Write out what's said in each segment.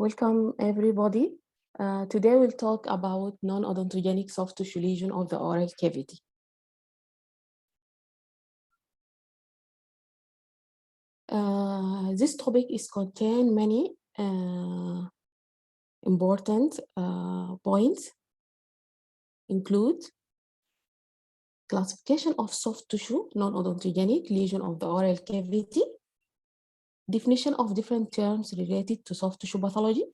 Welcome everybody. Today we'll talk about non-odontogenic soft tissue lesion of the oral cavity. This topic is contain many important points, include classification of soft tissue non-odontogenic lesion of the oral cavity, definition of different terms related to soft tissue pathology,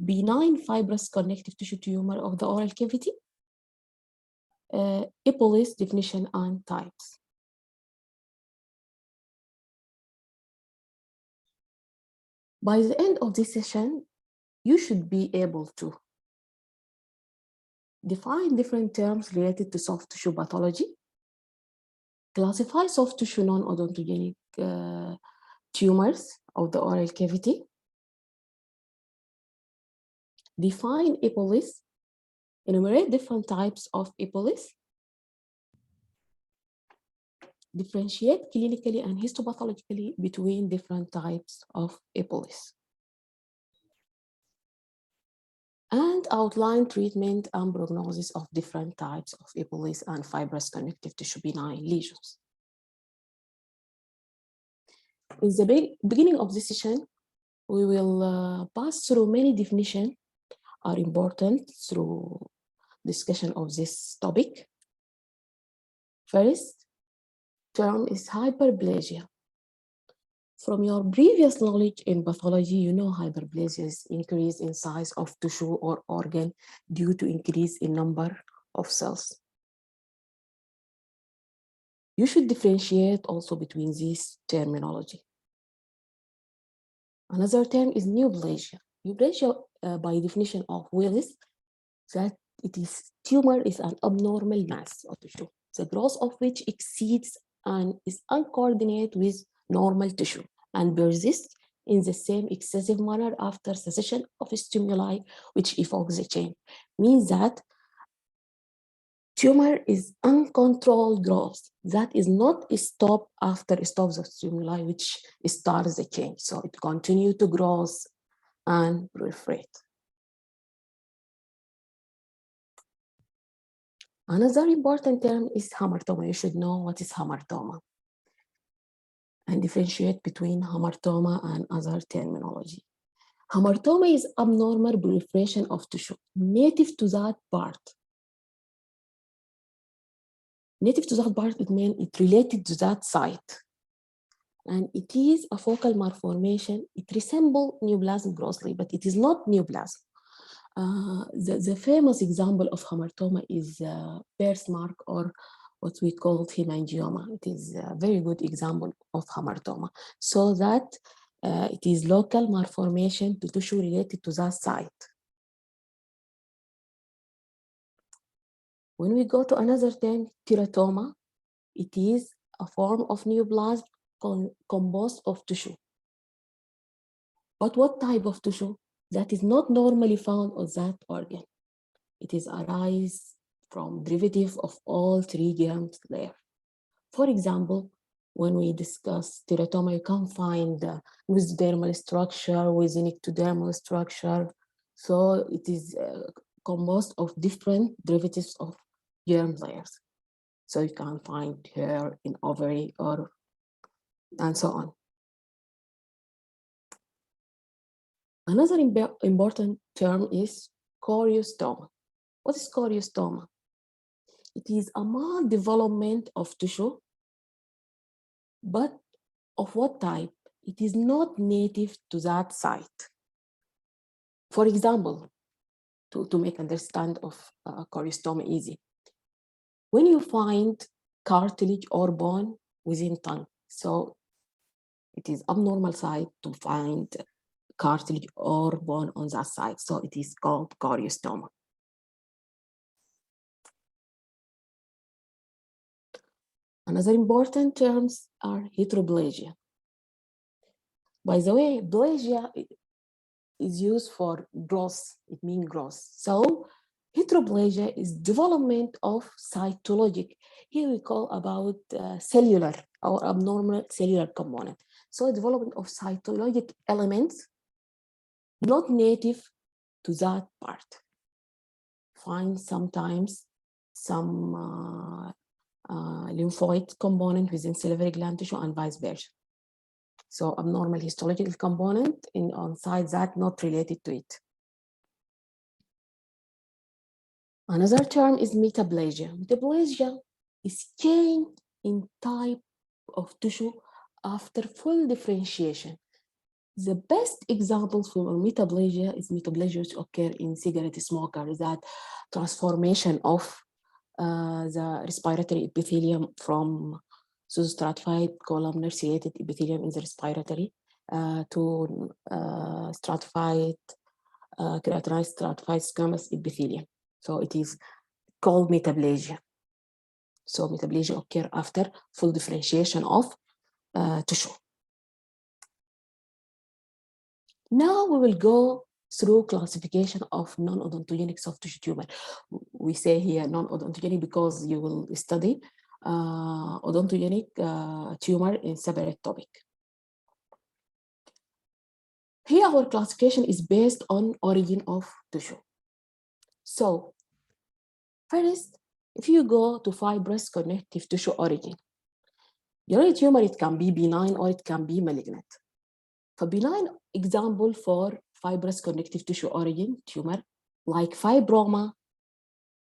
benign fibrous connective tissue tumor of the oral cavity, epilis definition and types. By the end of this session, you should be able to define different terms related to soft tissue pathology, classify soft tissue non-odontogenic tumors of the oral cavity, define epilis, enumerate different types of epilis, differentiate clinically and histopathologically between different types of epilis, and outline treatment and prognosis of different types of epilis and fibrous connective tissue benign lesions. In the beginning of this session, we will pass through many definitions are important through discussion of this topic. First term is hyperplasia. From your previous knowledge in pathology, you know hyperplasia is increase in size of tissue or organ due to increase in number of cells. You should differentiate also between these terminology. Another term is neoplasia. Neoplasia, by definition of Willis, that tumor is an abnormal mass of tissue, the growth of which exceeds and is uncoordinated with normal tissue and persists in the same excessive manner after cessation of stimuli which evokes the change. Means that tumor is uncontrolled growth that is not stopped after stops of stimuli which starts the change. So it continues to grow and proliferate. Another important term is hamartoma. You should know what is hamartoma and differentiate between hamartoma and other terminology. Hamartoma is abnormal proliferation of tissue native to that part. Native to that part, it means it related to that site. And it is a focal malformation. It resembles neoplasm grossly, but it is not neoplasm. The famous example of hamartoma is birthmark or what we call hemangioma. It is a very good example of hamartoma. So that it is local malformation to tissue related to that site. When we go to another term, teratoma, it is a form of neoplasm composed of tissue. But what type of tissue? That is not normally found on that organ. It is arise from derivative of all three germs there. For example, when we discuss teratoma, you can find mesodermal structure within ectodermal structure. So it is composed of different derivatives of germ layers. So you can find hair in ovary or and so on. Another important term is choriostoma. What is choriostoma? It is a maldevelopment of tissue, but of what type? It is not native to that site. For example, to make understand of choriostoma easy, when you find cartilage or bone within tongue, so it is abnormal site to find cartilage or bone on that side. So it is called choriostoma. Another important terms are heteroplasia. By the way, plasia is used for growth. It means growth. So heteroplasia is development of cytologic. Here we call about cellular or abnormal cellular component. So development of cytologic elements not native to that part. Find sometimes some lymphoid component within salivary gland tissue and vice versa. So abnormal histological component on side that not related to it. Another term is metaplasia. Metaplasia is change in type of tissue after full differentiation. The best examples for metaplasia is metaplasia which occur in cigarette smokers, that transformation of the respiratory epithelium from pseudostratified columnar ciliated epithelium in the respiratory to stratified, keratinized stratified squamous epithelium. So it is called metaplasia. So metaplasia occur after full differentiation of tissue. Now we will go through classification of non-odontogenic soft tissue tumor. We say here non-odontogenic because you will study odontogenic tumor in separate topic. Here our classification is based on origin of tissue. So first, if you go to fibrous connective tissue origin, your tumor, it can be benign or it can be malignant. For benign example for fibrous connective tissue origin tumor, like fibroma,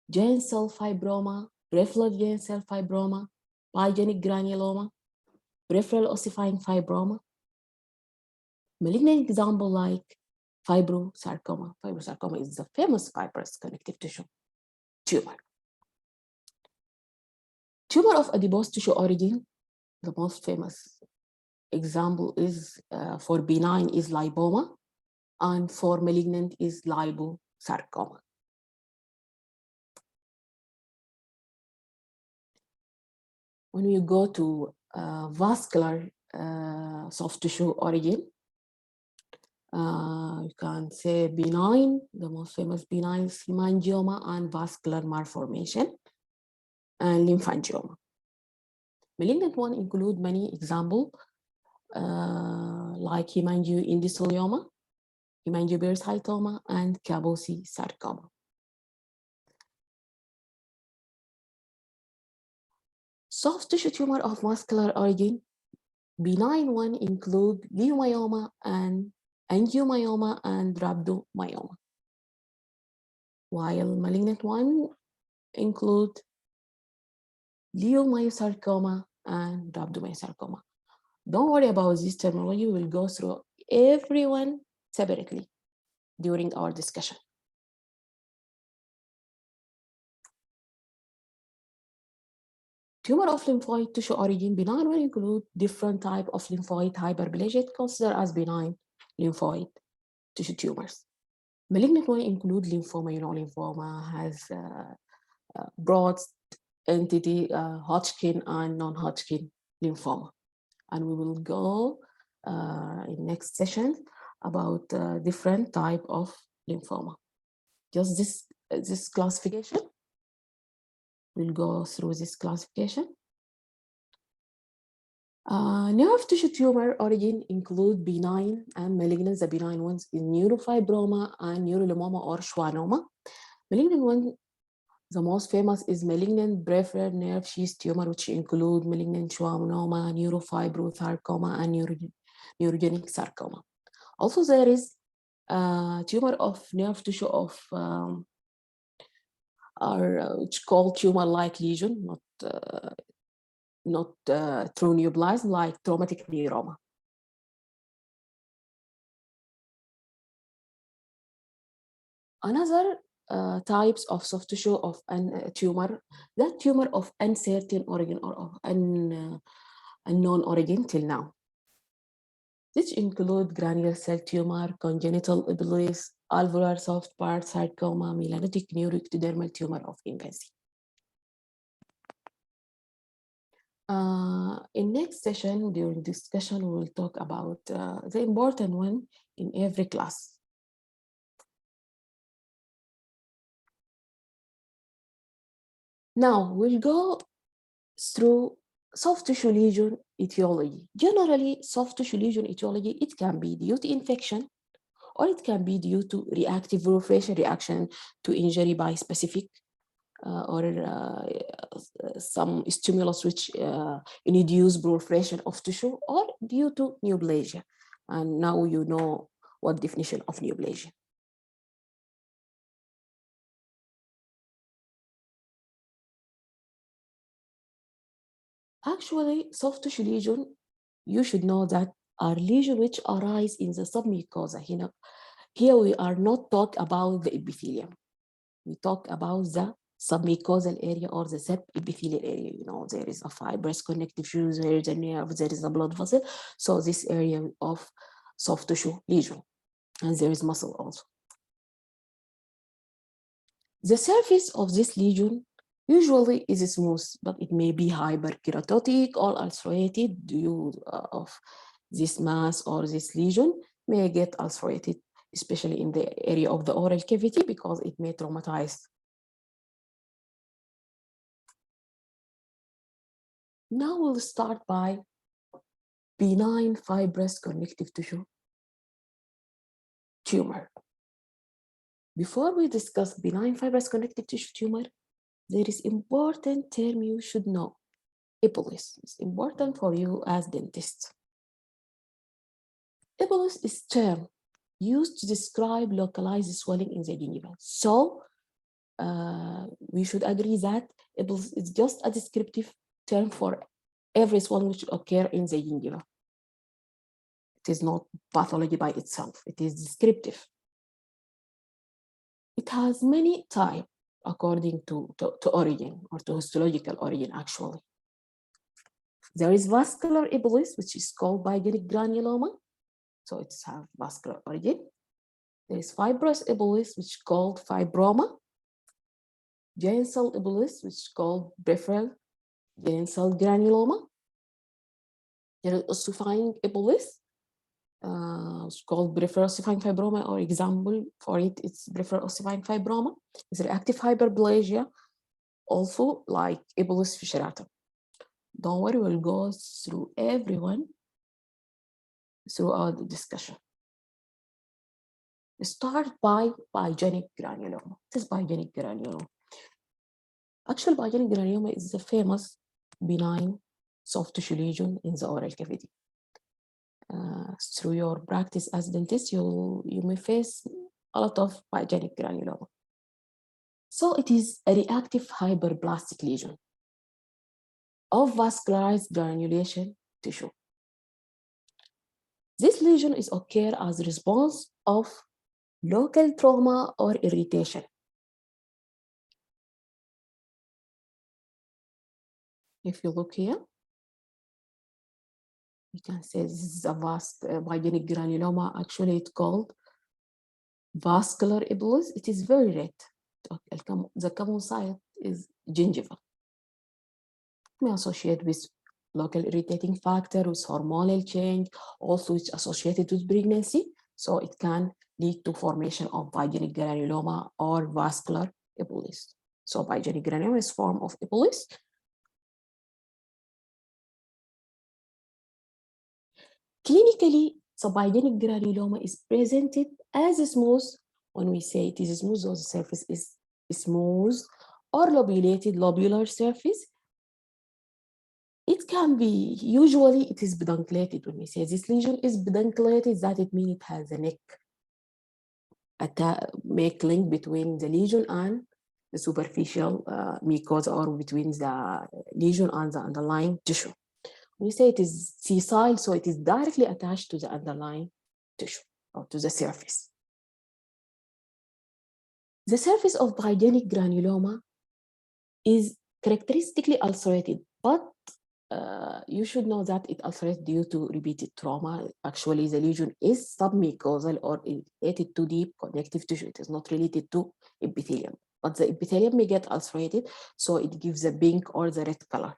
giant cell fibroma, peripheral giant cell fibroma, pyogenic granuloma, peripheral ossifying fibroma. Malignant example like fibrosarcoma. Fibrosarcoma is the famous fibrous connective tissue tumor. Tumor of adipose tissue origin, the most famous example is for benign is lipoma, and for malignant is liposarcoma. When we go to vascular soft tissue origin, you can say benign, the most famous benign is hemangioma and vascular malformation and lymphangioma. Malignant one include many examples like hemangioendothelioma, hemangiopericytoma, and Kaposi sarcoma. Soft tissue tumor of vascular origin, benign one include leiomyoma and angiomyoma and rhabdomyoma, while malignant one include leiomyosarcoma and rhabdomyosarcoma. Don't worry about this terminology, we will go through everyone separately during our discussion. Tumor of lymphoid tissue origin, benign will include different type of lymphoid hyperplasia considered as benign lymphoid tissue tumors. Malignant one include lymphoma. You know, lymphoma has broad entity, Hodgkin and non-Hodgkin lymphoma. And we will go in next session about different type of lymphoma. Just this classification. We'll go through this classification. Nerve tissue tumor origin include benign and malignant. The benign ones is neurofibroma and neurolymoma or schwannoma. Malignant one, the most famous is malignant peripheral nerve sheath tumor, which include malignant schwannoma, neurofibrosarcoma, and neurogenic sarcoma. Also, there is tumor of nerve tissue of which called tumor-like lesion, not true neoplasm, like traumatic neuroma. Another types of soft tissue of a tumor, that tumor of uncertain origin or of unknown origin till now. This include granular cell tumor, congenital epilepsy, alveolar soft part sarcoma, melanotic neuroectodermal tumor of infancy. In next session, during discussion, we will talk about the important one in every class. Now, we'll go through soft tissue lesion etiology. Generally, soft tissue lesion etiology, it can be due to infection or it can be due to reactive proliferation, reaction to injury by specific or some stimulus which induce proliferation of tissue, or due to neoplasia. And now you know what definition of neoplasia. Actually, soft tissue lesion, you should know that are lesions which arise in the submucosa. Here we are not talking about the epithelium. We talk about the submucosal area or the subepithelial area. There is a fibrous connective tissue, there is a nerve, there is a blood vessel. So this area of soft tissue lesion, and there is muscle also. The surface of this lesion usually is smooth, but it may be hyperkeratotic or ulcerated due of this mass, or this lesion may get ulcerated, especially in the area of the oral cavity, because it may traumatize. Now we'll start by benign fibrous connective tissue tumor. Before we discuss benign fibrous connective tissue tumor, there is important term you should know. Epilis. It's important for you as dentists. Epilis is term used to describe localized swelling in the gingiva. So we should agree that epilis is just a descriptive term for every swelling which occur in the gingiva. It is not pathology by itself. It is descriptive. It has many types according to origin, or to histological origin, actually. There is vascular epilis, which is called pyogenic granuloma. So it's have vascular origin. There is fibrous epilis, which is called fibroma. Giant cell epilis, which is called peripheral giant cell granuloma. There is ossifying epilis, it's called peripheral ossifying fibroma, or example for it, it's peripheral ossifying fibroma. It's reactive hyperplasia, also like epilis fissuratum. Don't worry, we'll go through everyone throughout the discussion. Start by pyogenic granuloma. This is pyogenic granuloma. Actually, pyogenic granuloma is a famous benign soft tissue lesion in the oral cavity. Through your practice as a dentist, you may face a lot of pyogenic granuloma. So it is a reactive hyperplastic lesion of vascularized granulation tissue. This lesion is occur as a response of local trauma or irritation. If you look here, you can say this is a pyogenic granuloma. Actually, it's called vascular epilis. It is very red. The common site is gingiva. It may associate with local irritating factor, with hormonal change, also it's associated with pregnancy. So it can lead to formation of pyogenic granuloma or vascular epilis. So pyogenic granuloma is form of epilis. Clinically, pyogenic granuloma is presented as smooth. When we say it is smooth, the surface is smooth or lobulated lobular surface. It can be, usually it is pedunculated. When we say this lesion is pedunculated, that it means it has a neck, make link between the lesion and the superficial mucosa, or between the lesion and the underlying tissue. We say it is sessile, so it is directly attached to the underlying tissue or to the surface. The surface of pyogenic granuloma is characteristically ulcerated, but you should know that it ulcerates due to repeated trauma. Actually, the lesion is submucosal or related to deep connective tissue. It is not related to epithelium, but the epithelium may get ulcerated, so it gives a pink or the red color.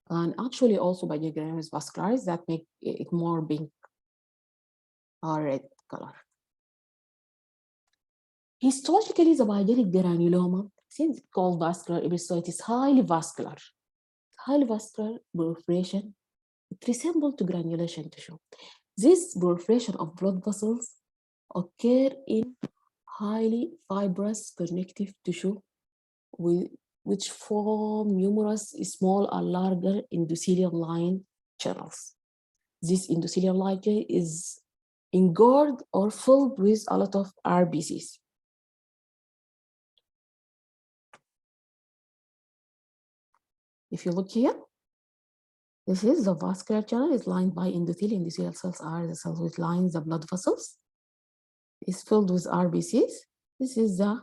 And actually also pyogenic granuloma is vascularized, that make it more pink or red color. Histologically, the pyogenic granuloma, since it's called vascular epilis, so it is highly vascular. Highly vascular proliferation, it resembles to granulation tissue. This proliferation of blood vessels occur in highly fibrous connective tissue which form numerous small and larger endothelial line channels. This endothelial line is engorged or filled with a lot of RBCs. If you look here, this is the vascular channel is lined by endothelial. Endothelial cells are the cells which line the blood vessels. It's filled with RBCs. This is the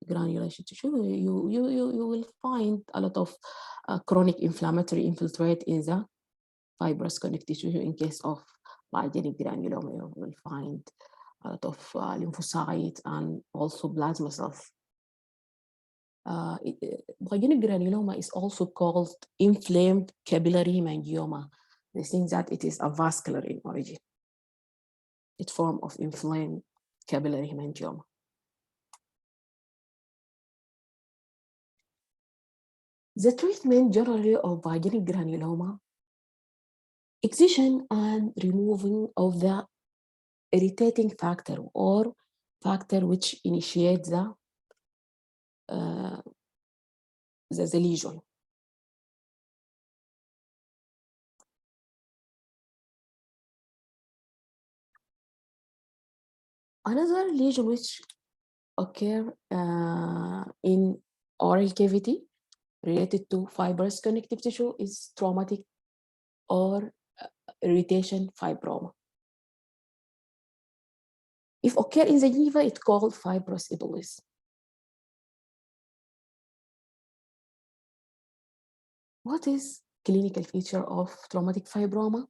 granulation tissue. You will find a lot of chronic inflammatory infiltrate in the fibrous connective tissue. In case of myogenic granuloma, you will find a lot of lymphocytes and also plasma cells. Myogenic granuloma is also called inflamed capillary hemangioma. They think that it is a vascular in origin. It's a form of inflamed capillary hemangioma. The treatment generally of myogenic granuloma, excision and removing of the irritating factor or factor which initiates the lesion. Another lesion which occur in oral cavity related to fibrous connective tissue is traumatic or irritation fibroma. If occur in the gingiva, it's called fibrous ebulis. What is clinical feature of traumatic fibroma?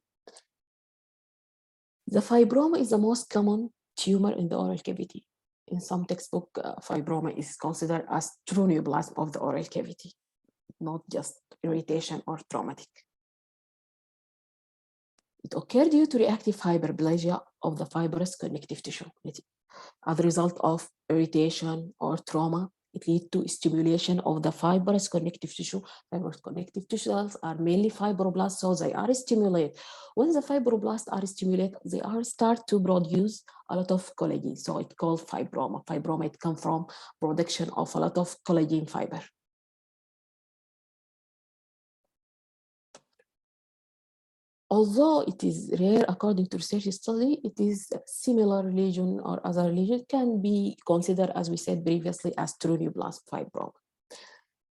The fibroma is the most common tumor in the oral cavity. In some textbook, fibroma is considered as true neoplasm of the oral cavity, not just irritation or traumatic. It occurs due to reactive hyperplasia of the fibrous connective tissue. As a result of irritation or trauma, it leads to stimulation of the fibrous connective tissue. Fibrous connective tissue cells are mainly fibroblasts, so they are stimulated. When the fibroblasts are stimulated, they start to produce a lot of collagen. So it's called fibroma. Fibroma, it comes from production of a lot of collagen fiber. Although it is rare according to research study, it is a similar lesion or other lesion can be considered, as we said previously, as true neoplasm fibroma.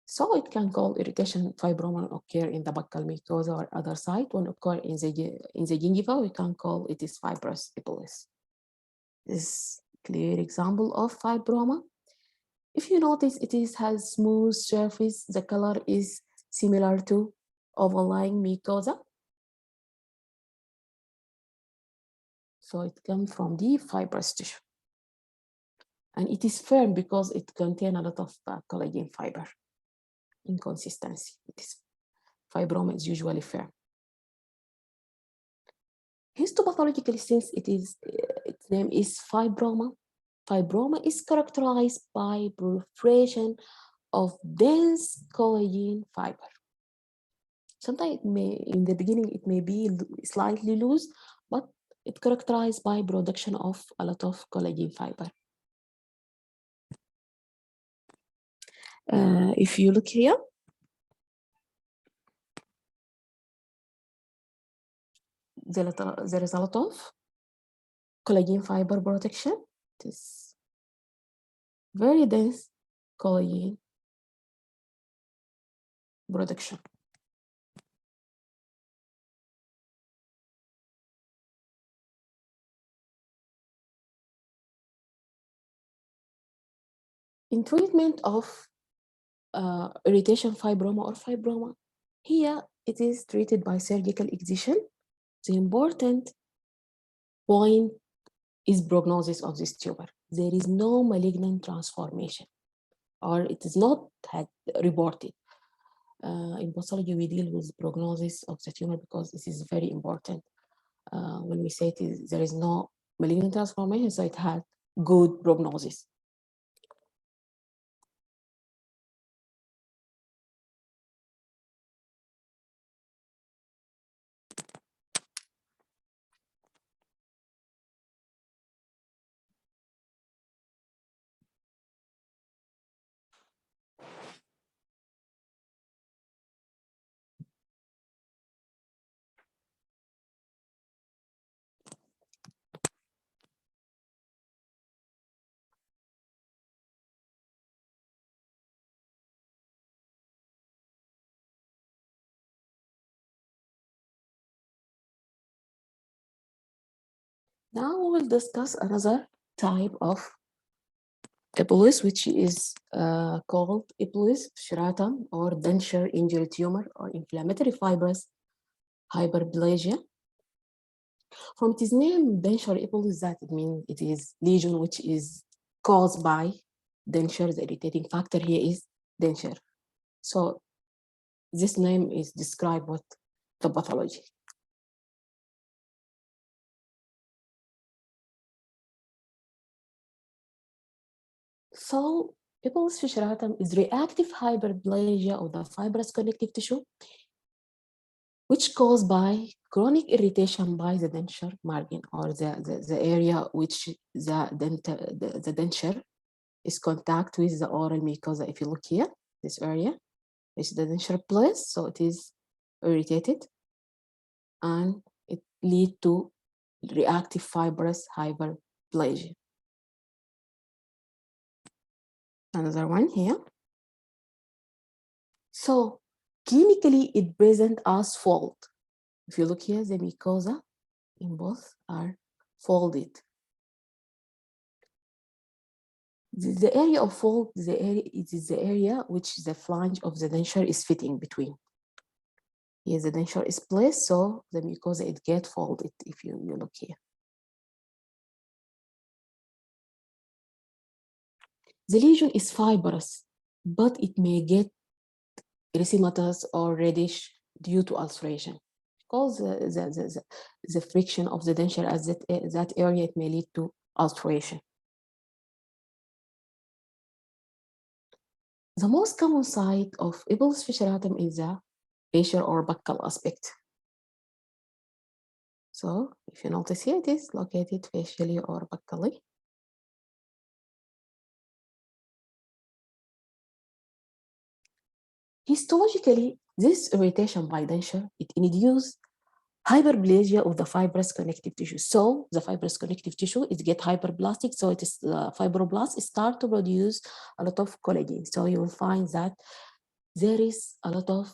So it can call irritation fibroma occur in the buccal mucosa or other site. When occur in the gingiva, we can call it is fibrous ebulis. This clear example of fibroma. If you notice, it has smooth surface. The color is similar to overlying mucosa. So it comes from the fibrous tissue. And it is firm because it contains a lot of collagen fiber. Inconsistency. Fibroma is usually firm. Histopathologically, since its name is fibroma, fibroma is characterized by proliferation of dense collagen fiber. Sometimes in the beginning, it may be slightly loose, but it's characterized by production of a lot of collagen fiber. If you look here, there is a lot of collagen fiber protection. It is very dense collagen production. In treatment of irritation fibroma or fibroma, here it is treated by surgical excision. The important point is prognosis of this tumor. There is no malignant transformation, or it is not reported. In pathology, we deal with prognosis of the tumor because this is very important. When we say there is no malignant transformation, so it had good prognosis. Now we'll discuss another type of epilis, which is called epilis striatum or denture injury tumor or inflammatory fibrous hyperplasia. From its name, denture epilis, that it means it is lesion which is caused by denture. The irritating factor here is denture. So this name is describe what the pathology. So epilis striatum is reactive hyperplasia of the fibrous connective tissue, which caused by chronic irritation by the denture margin or the area which the denture is contact with the oral mucosa. If you look here, this area is the denture place, so it is irritated and it lead to reactive fibrous hyperplasia. Another one here. So clinically, it presents as fold. If you look here, the mucosa in both are folded. The area of fold, it is the area which the flange of the denture is fitting between. Here the denture is placed, so the mucosa it get folded if you look here. The lesion is fibrous, but it may get erythematous or reddish due to ulceration. Because the friction of the denture at that area, it may lead to ulceration. The most common site of epilis striatum is the facial or buccal aspect. So if you notice here, it is located facially or buccally. Histologically, this irritation by denture, it induces hyperplasia of the fibrous connective tissue. So the fibrous connective tissue is get hyperplastic, so it is fibroblasts start to produce a lot of collagen. So you will find that there is a lot of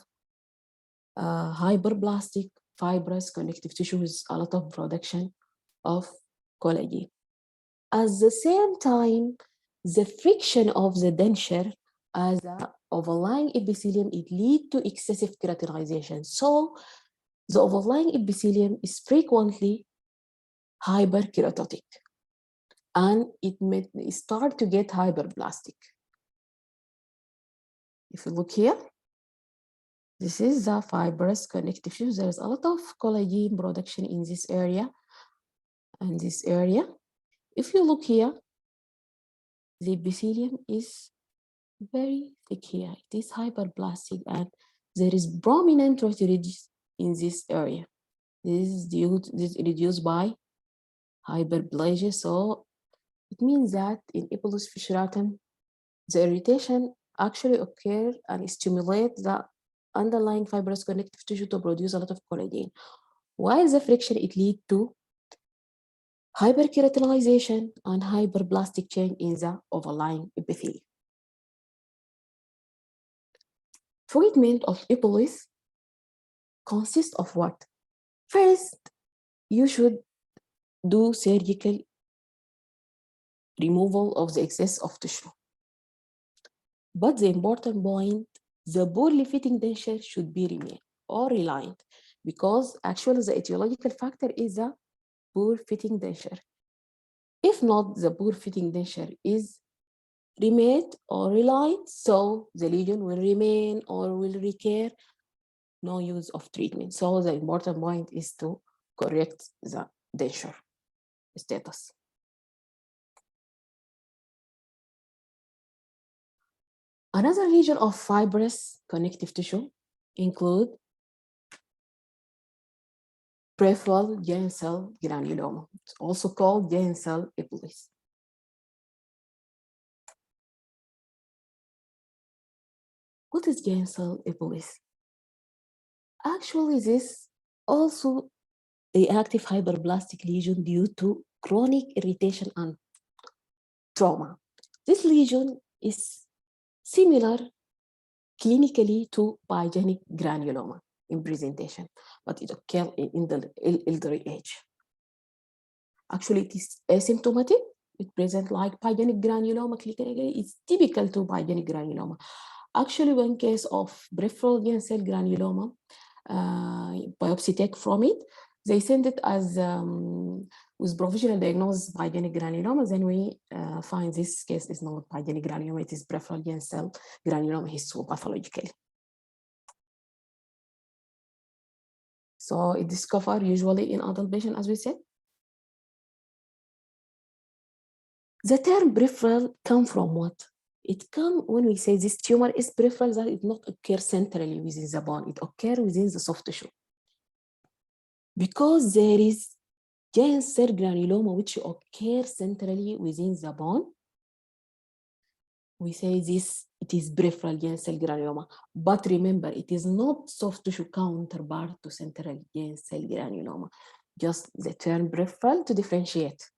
hyperplastic fibrous connective tissue with a lot of production of collagen. At the same time, the friction of the denture as the overlying epithelium, it leads to excessive keratinization. So the overlying epithelium is frequently hyperkeratotic and it may start to get hyperplastic. If you look here, this is the fibrous connective tissue. There is a lot of collagen production in this area and this area. If you look here, the epithelium is very thick here. It is hyperplastic and there is prominent reticidus in this area. This is reduced by hyperplasia. So it means that in epilis striatum, the irritation actually occurs and stimulates the underlying fibrous connective tissue to produce a lot of collagen. While the friction, it leads to hyperkeratinization and hyperplastic change in the overlying epithelium. Treatment of epilis consists of what? First, you should do surgical removal of the excess of tissue. But the important point, the poorly fitting denture should be removed or relined because actually the etiological factor is the poor fitting denture. If not, the poor fitting denture is remade or relined, so the lesion will remain or will recur, no use of treatment. So the important point is to correct the denture status. Another lesion of fibrous connective tissue include peripheral giant cell granuloma. It's also called giant cell epilis. What is giant cell epilis? Actually, this also reactive hyperplastic lesion due to chronic irritation and trauma. This lesion is similar clinically to pyogenic granuloma in presentation, but it occurs in the elderly age. Actually, it is asymptomatic. It presents like pyogenic granuloma clinically. It's typical to pyogenic granuloma. Actually, one case of peripheral vein cell granuloma, biopsy take from it, they send it as with provisional diagnosis pyogenic granuloma. Then we find this case is not pyogenic granuloma, it is peripheral vein cell granuloma histopathologically. So it discovered usually in adult patients, as we said. The term peripheral come from what? It comes when we say this tumor is peripheral, that it not occur centrally within the bone, it occurs within the soft tissue. Because there is giant cell granuloma which occurs centrally within the bone, we say this, it is peripheral giant cell granuloma. But remember, it is not soft tissue counterpart to central giant cell granuloma. Just the term peripheral to differentiate.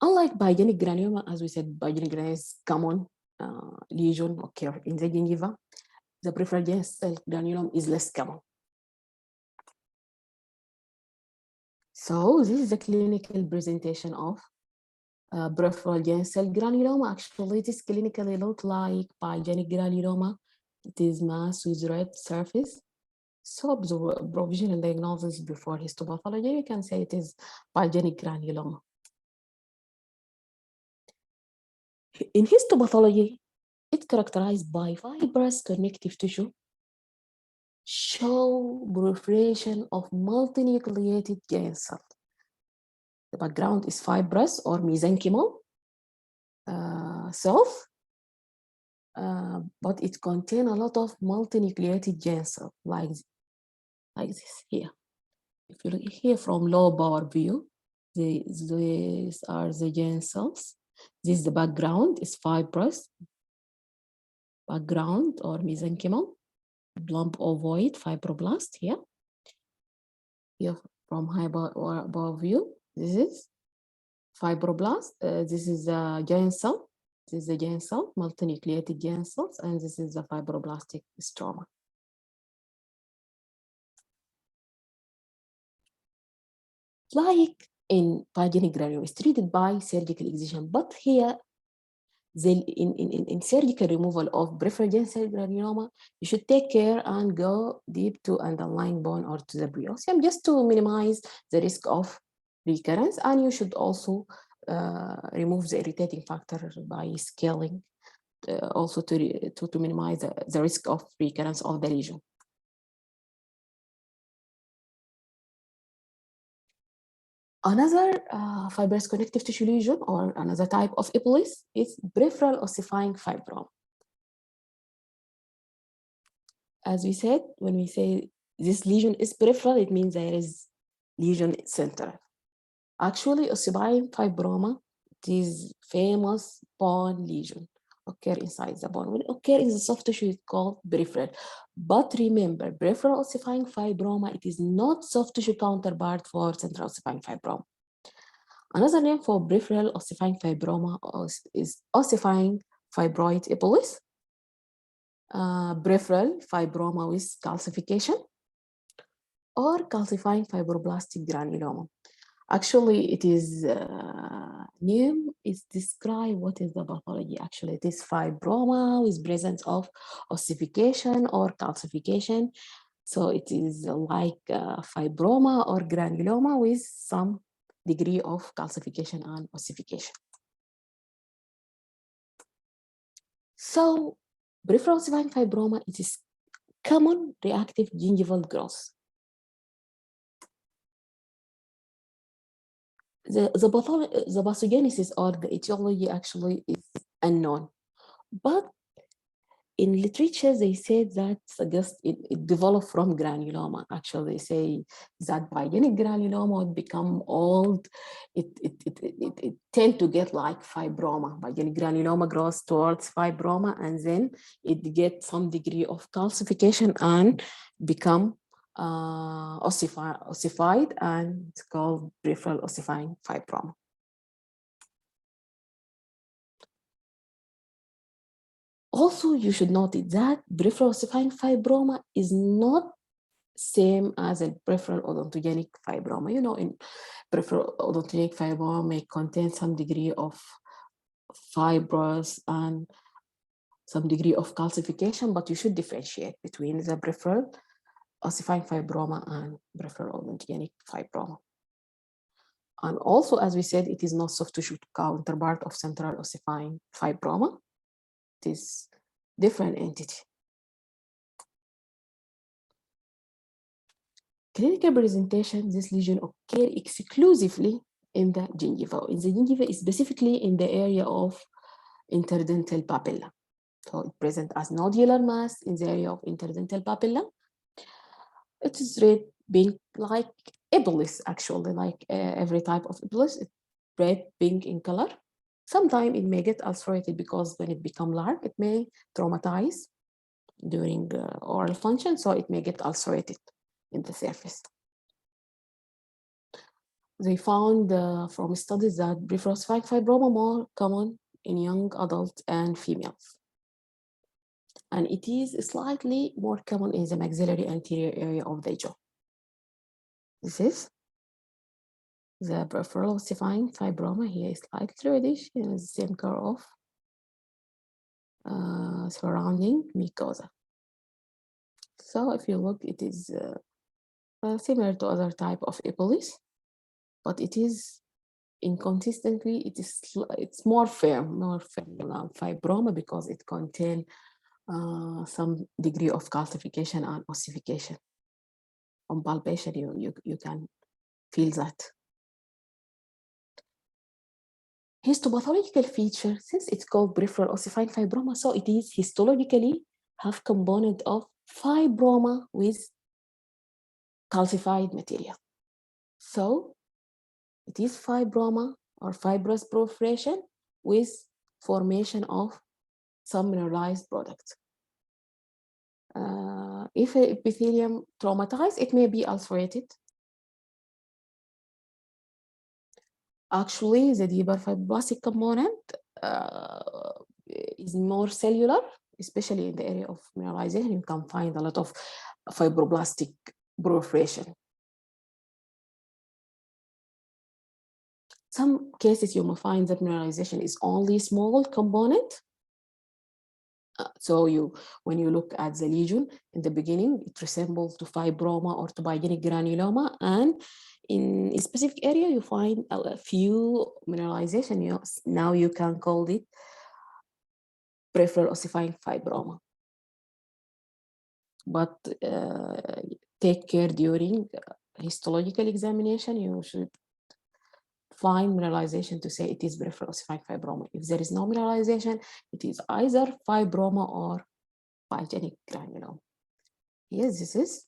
Unlike pyogenic granuloma, as we said, pyogenic granuloma is common lesion occur in the gingiva. The peripheral giant cell granuloma is less common. So this is the clinical presentation of peripheral giant cell granuloma. Actually, it is clinically look like pyogenic granuloma. It is mass with red surface. So the provisional diagnosis before histopathology, you can say it is pyogenic granuloma. In histopathology, it's characterized by fibrous connective tissue, show proliferation of multinucleated giant cells. The background is fibrous or mesenchymal cells, but it contains a lot of multinucleated giant cells, like this here. If you look here from low power view, these are the giant cells. This is the background, is fibrous background or mesenchymal, plump ovoid fibroblast here. Here from high power view, this is fibroblast. This is a giant cell. This is a giant cell, multinucleated giant cells, and this is the fibroblastic stroma. Like in pyogenic granuloma, it's treated by surgical excision, but here, in surgical removal of peripheral giant cell granuloma, you should take care and go deep to underlying bone or to the preosteum just to minimize the risk of recurrence, and you should also remove the irritating factor by scaling, also to minimize the risk of recurrence of the lesion. Another fibrous connective tissue lesion or another type of epilis is peripheral ossifying fibroma. As we said, when we say this lesion is peripheral, it means there is lesion central. Actually, ossifying fibroma, it is famous bone lesion, occur inside the bone. When it occurs in the soft tissue, it's called peripheral. But remember, peripheral ossifying fibroma, it is not soft tissue counterpart for central ossifying fibroma. Another name for peripheral ossifying fibroma is ossifying fibroid epilis, peripheral fibroma with calcification, or calcifying fibroblastic granuloma. Actually, it is name is describe what is the pathology. Actually, it is fibroma with presence of ossification or calcification. So it is like fibroma or granuloma with some degree of calcification and ossification. So peripheral ossifying fibroma, it is common reactive gingival growth. The pathogenesis or the etiology actually is unknown, but in literature they said that suggests it developed from granuloma. Actually, they say that pyogenic granuloma would become old. It tend to get like fibroma. Pyogenic granuloma grows towards fibroma, and then it gets some degree of calcification and become ossified, and it's called peripheral ossifying fibroma. Also, you should note that peripheral ossifying fibroma is not same as a peripheral odontogenic fibroma. You know, in peripheral odontogenic fibroma may contain some degree of fibrous and some degree of calcification, but you should differentiate between the peripheral ossifying fibroma and peripheral odontogenic fibroma. And also, as we said, it is not soft tissue counterpart of central ossifying fibroma. It is different entity. Clinical presentation, this lesion occur exclusively in the gingiva. In the gingiva, specifically in the area of interdental papilla. So it presents as nodular mass in the area of interdental papilla. It is red, pink, like ebulis, actually, like every type of ebulis. It's red, pink in color. Sometimes it may get ulcerated because when it becomes large, it may traumatize during oral function, so it may get ulcerated in the surface. They found from studies that peripheral ossifying fibroma more common in young adults and females. And it is slightly more common in the maxillary anterior area of the jaw. This is the peripheral ossifying fibroma. Here is slightly reddish in the same color of surrounding mucosa. So if you look, it is similar to other type of ebulis, but it is inconsistently, it's more firm than fibroma because it contains some degree of calcification and ossification. On palpation, you can feel that. Histopathological feature, since it's called peripheral ossifying fibroma, so it is histologically have component of fibroma with calcified material. So it is fibroma or fibrous proliferation with formation of some mineralized product. If epithelium traumatized, it may be ulcerated. Actually, the deeper fibroblastic component is more cellular, especially in the area of mineralization. You can find a lot of fibroblastic proliferation. Some cases you may find that mineralization is only small component. So when you look at the lesion in the beginning, it resembles to fibroma or to pyogenic granuloma, and in a specific area you find a few mineralization. Now you can call it peripheral ossifying fibroma. But take care during histological examination. You should find mineralization to say it is peripheral ossifying fibroma. If there is no mineralization, it is either fibroma or pyogenic granuloma. Yes, this is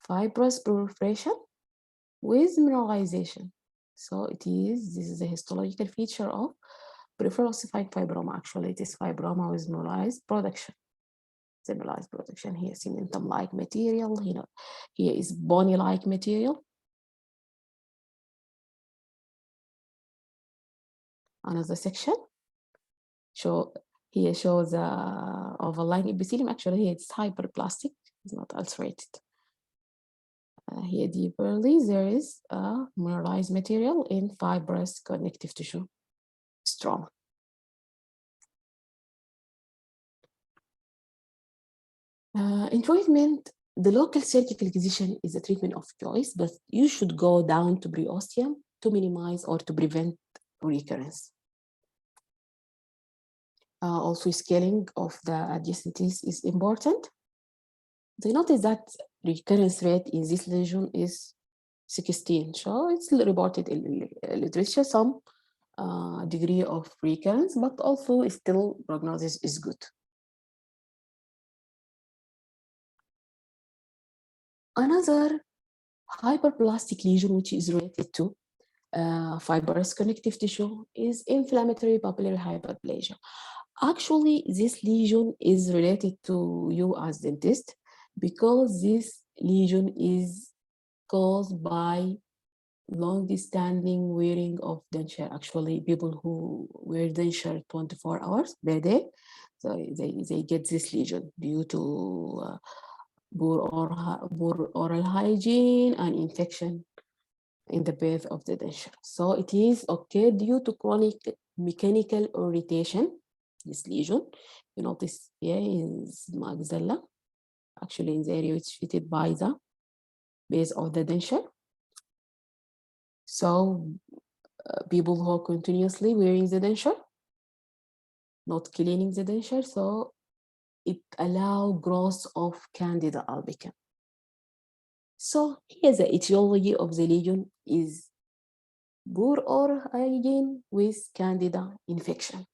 fibrous proliferation with mineralization. So this is the histological feature of peripheral ossifying fibroma. Actually, it is fibroma with mineralized production. The mineralized production here, cementum-like material. Here is bony-like material. Another section. Here shows overlying epithelium. Actually, here it's hyperplastic. It's not ulcerated. Here deeperly, there is a mineralized material in fibrous connective tissue stroma. In treatment, the local surgical excision is a treatment of choice, but you should go down to periosteum to minimize or to prevent recurrence. Also, scaling of the adjacencies is important. They notice that recurrence rate in this lesion is 16. So it's reported in literature some degree of recurrence, but also still prognosis is good. Another hyperplastic lesion which is related to fibrous connective tissue is inflammatory papillary hyperplasia. Actually, this lesion is related to you as dentist because this lesion is caused by long-standing wearing of denture. Actually, people who wear denture 24 hours per day, so they get this lesion due to poor oral hygiene, and infection in the base of the denture. So it is occurred due to chronic mechanical irritation, this lesion. You notice here is maxilla, actually in the area which fitted by the base of the denture. So people who are continuously wearing the denture, not cleaning the denture, so it allows growth of Candida albicans. So here the etiology of the lesion is poor oral hygiene with Candida infection.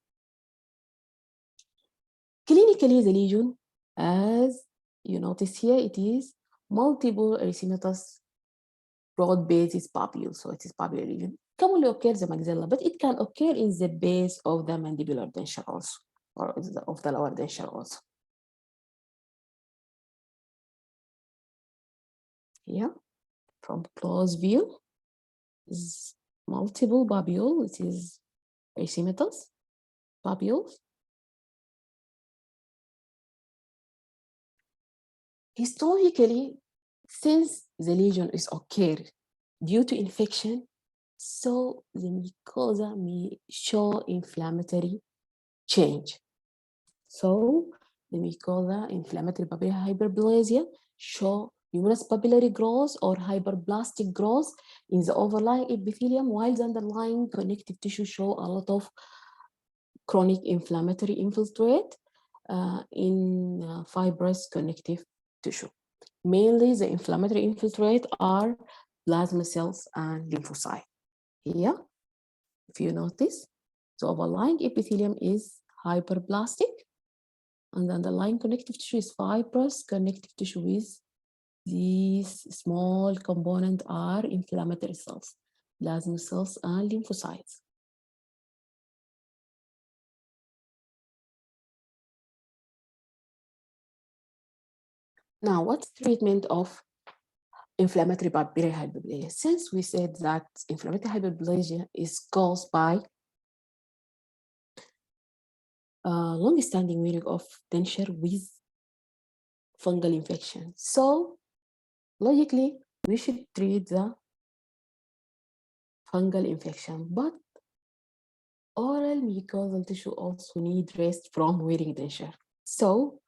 Clinically, the lesion, as you notice here, it is multiple erythematous broad-based papule, so it is papillary lesion. Commonly occurs the maxilla, but it can occur in the base of the mandibular denture also, or of the lower denture also. Here, from close view, is multiple papule. It is erythematous papules. Historically, since the lesion is occurred due to infection, so the mucosa may show inflammatory change. So the mucosa inflammatory papillary hyperplasia show numerous papillary growth or hyperplastic growth in the overlying epithelium, while the underlying connective tissue show a lot of chronic inflammatory infiltrate in fibrous connective tissue. Mainly the inflammatory infiltrate are plasma cells and lymphocytes. Here, if you notice, the overlying epithelium is hyperplastic, and the underlying connective tissue is fibrous connective tissue with these small components are inflammatory cells, plasma cells, and lymphocytes. Now, what's treatment of inflammatory papillary hyperplasia? Since we said that inflammatory hyperplasia is caused by long-standing wearing of denture with fungal infection. So logically, we should treat the fungal infection, but oral mucosal tissue also need rest from wearing denture. So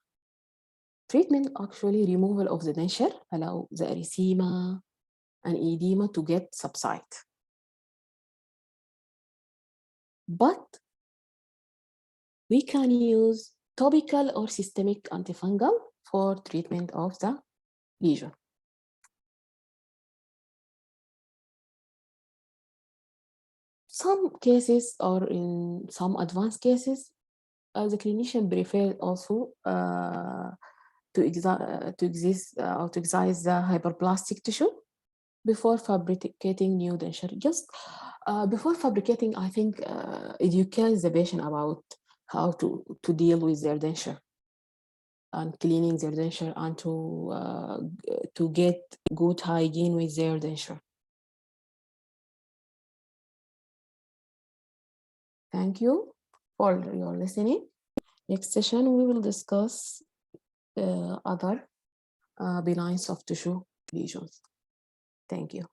treatment actually removal of the denture allow the erythema and edema to get subside. But we can use topical or systemic antifungal for treatment of the lesion. Some cases or in some advanced cases, the clinician prefer also to exercise the hyperplastic tissue before fabricating new denture. Just before fabricating, I think educate the patient about how to deal with their denture and cleaning their denture and to get good hygiene with their denture. Thank you for your listening. Next session, we will discuss other benign soft tissue lesions. Thank you.